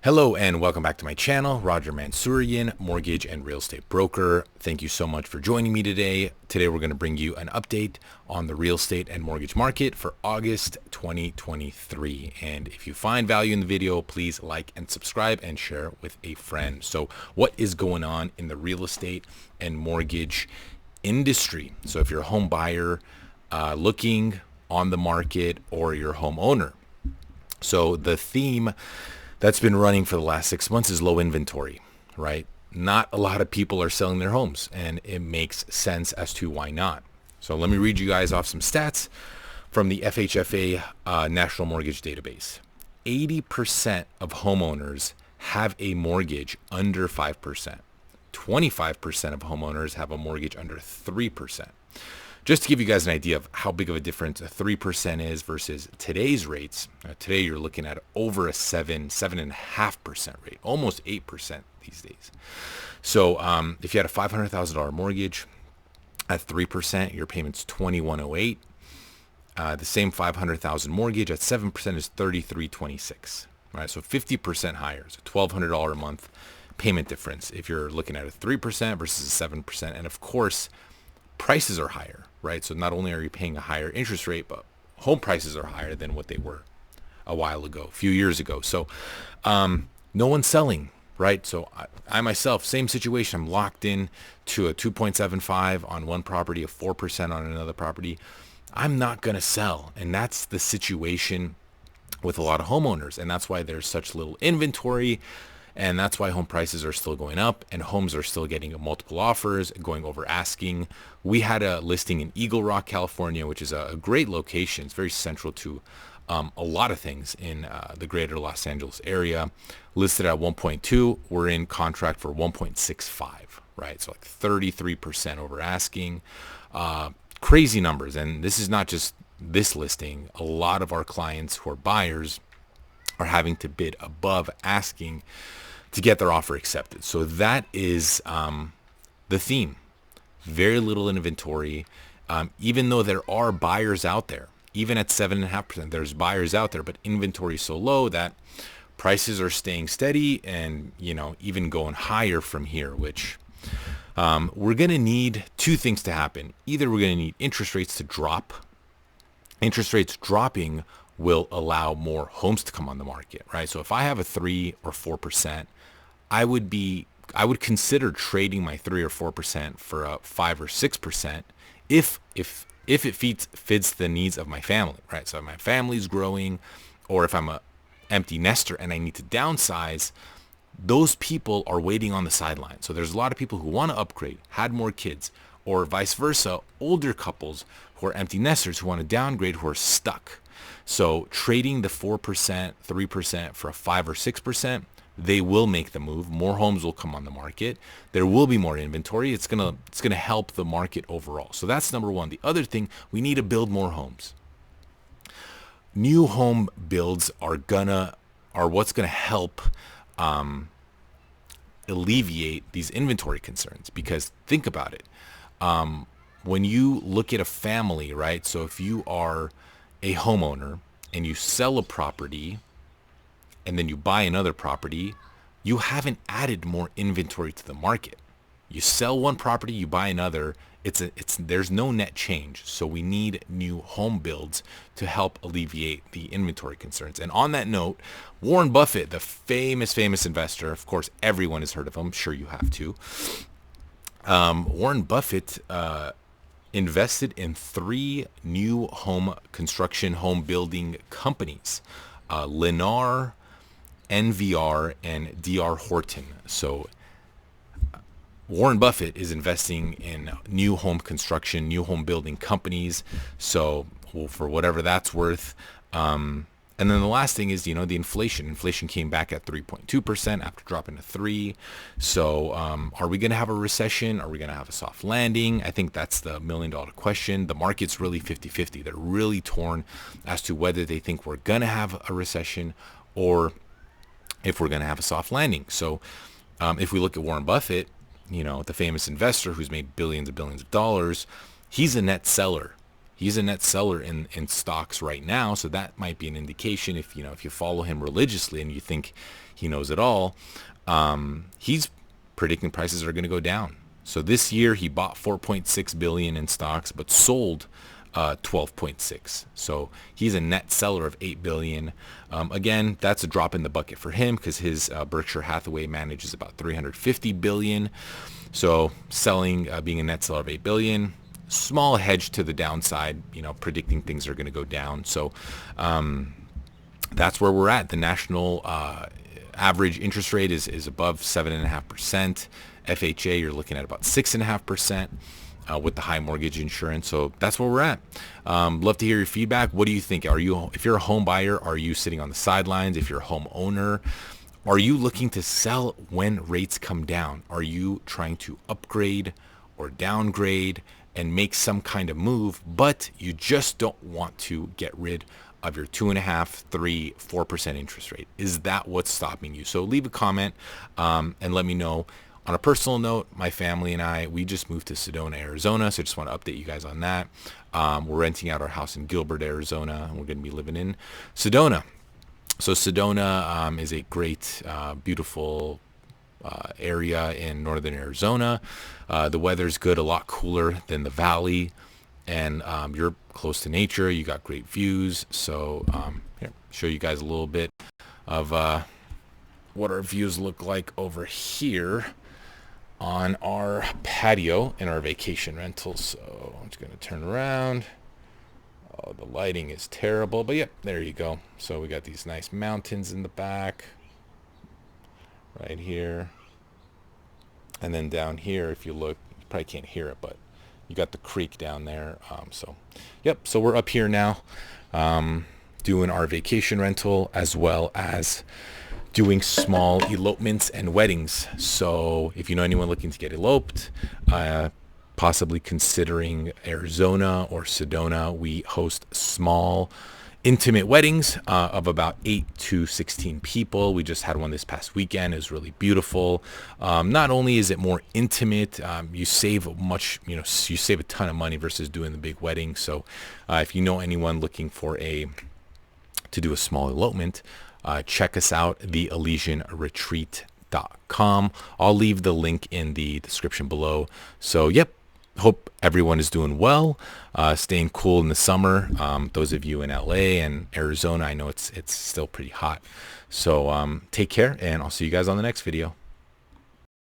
Hello and welcome back to my channel. Roger Mansourian, mortgage and real estate broker. Thank you so much for joining me today. Today we're going to bring you an update on the real estate and mortgage market for August 2023. And if you find value in the video, please like and subscribe and share with a friend. So what is going on in the real estate and mortgage industry? So if you're a home buyer looking on the market, or you're a homeowner. So the theme that's been running for the last 6 months is low inventory, right? Not a lot of people are selling their homes, and it makes sense as to why not. So let me read you guys off some stats from the FHFA National Mortgage Database. 80% of homeowners have a mortgage under 5%. 25% of homeowners have a mortgage under 3%. Just to give you guys an idea of how big of a difference a 3% is versus today's rates. Today you're looking at over a 7.5% rate, almost 8% these days. So if you had a $500,000 mortgage at 3%, your payment's $2,108. The same $500,000 mortgage at 7% is $3,326. Right, so 50% higher. So $1,200 a month payment difference if you're looking at a 3% versus a 7%. And of course, prices are higher, right? So not only are you paying a higher interest rate, but home prices are higher than what they were a while ago, a few years ago. So no one's selling, right? So I myself, same situation. I'm locked in to a 2.75 on one property, a 4% on another property. I'm not going to sell. And that's the situation with a lot of homeowners. And that's why there's such little inventory. And that's why home prices are still going up and homes are still getting multiple offers, going over asking. We had a listing in Eagle Rock, California, which is a great location. It's very central to a lot of things in the greater Los Angeles area. Listed at 1.2, we're in contract for 1.65, right? So like 33% over asking. Crazy numbers. And this is not just this listing. A lot of our clients who are buyers are having to bid above asking to get their offer accepted. So that is the theme. Very little inventory. Even though there are buyers out there, even at 7.5%, there's buyers out there, but inventory is so low that prices are staying steady and, even going higher from here, which we're going to need two things to happen. Either we're going to need interest rates to drop. Interest rates dropping will allow more homes to come on the market, right? So if I have a 3 or 4%, I would consider trading my 3 or 4% for a 5 or 6% if it fits the needs of my family, right? So if my family's growing, or if I'm a empty nester and I need to downsize, those people are waiting on the sidelines. So there's a lot of people who want to upgrade, had more kids, or vice versa, older couples who are empty nesters who want to downgrade, who are stuck. So trading the 4%, 3% for a 5 or 6%, they will make the move. More homes will come on the market. There will be more inventory. It's gonna help the market overall. So that's number one. The other thing, we need to build more homes. New home builds are what's gonna help alleviate these inventory concerns. Because think about it. When you look at a family, right? So if you are a homeowner and you sell a property and then you buy another property, you haven't added more inventory to the market. You sell one property, you buy another, there's no net change. So we need new home builds to help alleviate the inventory concerns. And on that note, Warren Buffett, the famous investor, of course everyone has heard of him, I'm sure you have too. Warren Buffett invested in 3 new home building companies, Lennar, NVR, and DR Horton. So Warren Buffett is investing in new home construction, new home building companies. So for whatever that's worth. And then the last thing is, the inflation. Inflation came back at 3.2% after dropping to 3. So are we going to have a recession? Are we going to have a soft landing? I think that's the million-dollar question. The market's really 50-50. They're really torn as to whether they think we're going to have a recession or if we're going to have a soft landing. So if we look at Warren Buffett, the famous investor who's made billions and billions of dollars, he's a net seller. he's a net seller in stocks right now. So that might be an indication if you follow him religiously and you think he knows it all. He's predicting prices are going to go down. So this year he bought 4.6 billion in stocks, but sold 12.6. So he's a net seller of 8 billion. Again, that's a drop in the bucket for him because his Berkshire Hathaway manages about 350 billion. So selling, being a net seller of 8 billion, small hedge to the downside, predicting things are going to go down. So that's where we're at. The national average interest rate is above 7.5%. FHA, you're looking at about 6.5%. With the high mortgage insurance. So that's where we're at. Love to hear your feedback. What do you think? If you're a home buyer, are you sitting on the sidelines? If you're a homeowner, are you looking to sell when rates come down? Are you trying to upgrade or downgrade and make some kind of move, but you just don't want to get rid of your 2.5%, 3%, 4% interest rate? Is that what's stopping you? So leave a comment and let me know. On a personal note, my family and I, we just moved to Sedona, Arizona, so I just want to update you guys on that. We're renting out our house in Gilbert, Arizona, and we're going to be living in Sedona. So Sedona is a great, beautiful area in northern Arizona. The weather's good, a lot cooler than the valley, and you're close to nature. You got great views. So here, show you guys a little bit of what our views look like over here on our patio in our vacation rental. So I'm just going to turn around. Oh, the lighting is terrible, but yep, there you go. So we got these nice mountains in the back right here. And then down here, if you look, you probably can't hear it, but you got the creek down there. So we're up here now doing our vacation rental as well as doing small elopements and weddings. So if you know anyone looking to get eloped, possibly considering Arizona or Sedona, we host small intimate weddings of about 8 to 16 people. We just had one this past weekend. It was really beautiful. Not only is it more intimate, you save you save a ton of money versus doing the big wedding. So if you know anyone looking to do a small elopement, check us out, theelysianretreat.com. I'll leave the link in the description below. So, yep, hope everyone is doing well, staying cool in the summer. Those of you in LA and Arizona, I know it's still pretty hot. So take care, and I'll see you guys on the next video.